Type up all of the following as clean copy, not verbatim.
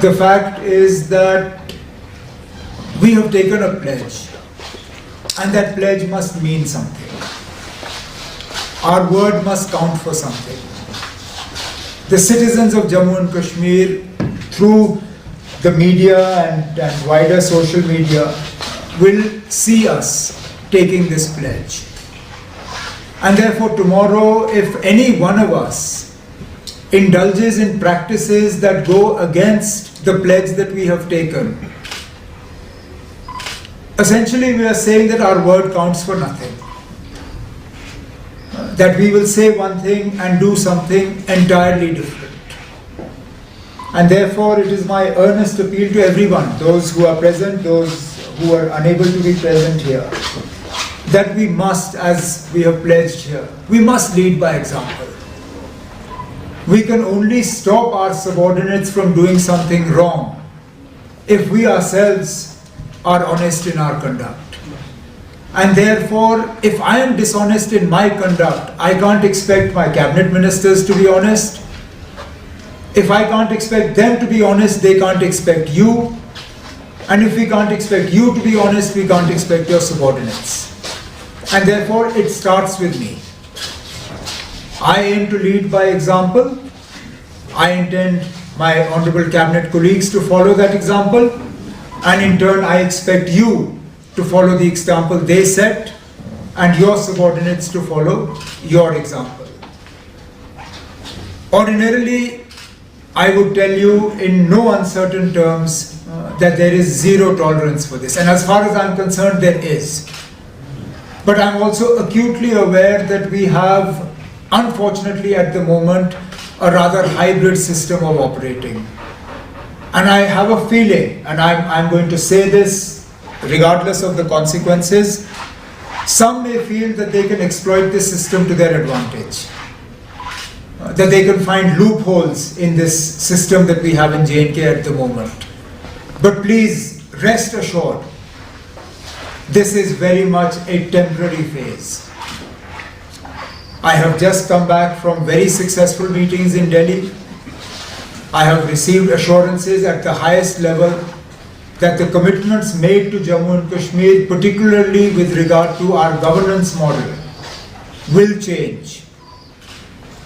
The fact is that we have taken a pledge, and that pledge must mean something. Our word must count for something. The citizens of Jammu and Kashmir, through the media and wider social media, will see us taking this pledge. And therefore tomorrow, if any one of us indulges in practices that go against the pledge that we have taken, essentially we are saying that our word counts for nothing. That we will say one thing and do something entirely different. And therefore it is my earnest appeal to everyone, those who are present, those who are unable to be present here, that we must, as we have pledged here, we must lead by example. We can only stop our subordinates from doing something wrong if we ourselves are honest in our conduct. And therefore, if I am dishonest in my conduct, I can't expect my cabinet ministers to be honest. If I can't expect them to be honest, they can't expect you. And if we can't expect you to be honest, we can't expect your subordinates. And therefore, it starts with me. I aim to lead by example. I intend my honorable cabinet colleagues to follow that example. And in turn, I expect you to follow the example they set, and your subordinates to follow your example. Ordinarily, I would tell you in no uncertain terms that there is zero tolerance for this. And as far as I'm concerned, there is. But I'm also acutely aware that we have, unfortunately at the moment, a rather hybrid system of operating. And I have a feeling, and I'm going to say this regardless of the consequences, some may feel that they can exploit this system to their advantage. That they can find loopholes in this system that we have in J&K at the moment. But please rest assured, this is very much a temporary phase. I have just come back from very successful meetings in Delhi. I have received assurances at the highest level that the commitments made to Jammu and Kashmir, particularly with regard to our governance model, will change.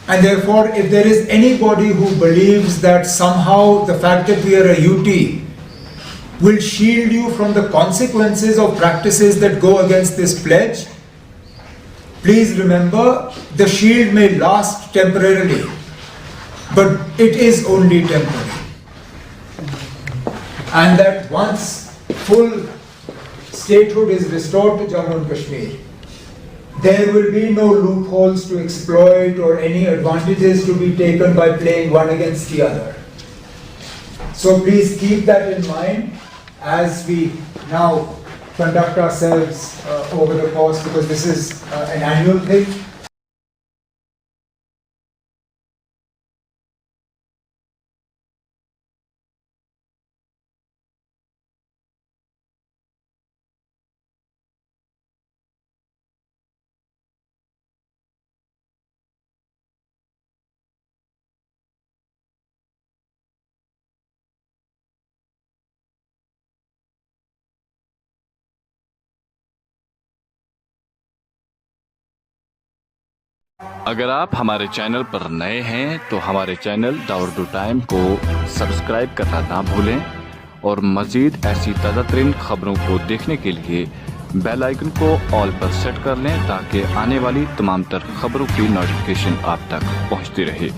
And therefore, if there is anybody who believes that somehow the fact that we are a UT will shield you from the consequences of practices that go against this pledge, please remember, the shield may last temporarily, but it is only temporary. And that once full statehood is restored to Jammu and Kashmir, there will be no loopholes to exploit or any advantages to be taken by playing one against the other. So please keep that in mind as we now conduct ourselves over the course, because this is an annual thing. अगर आप हमारे channel पर नए हैं तो हमारे channel the Urdu time को subscribe करना ना भूलें और मज़ीद ऐसी ताज़ा तरीन खबरों को देखने के लिए बेल आइकन को ऑल पर सेट कर लें ताकि आने वाली तमाम तर खबरों की नोटिफिकेशन आप तक पहुंचती रहे।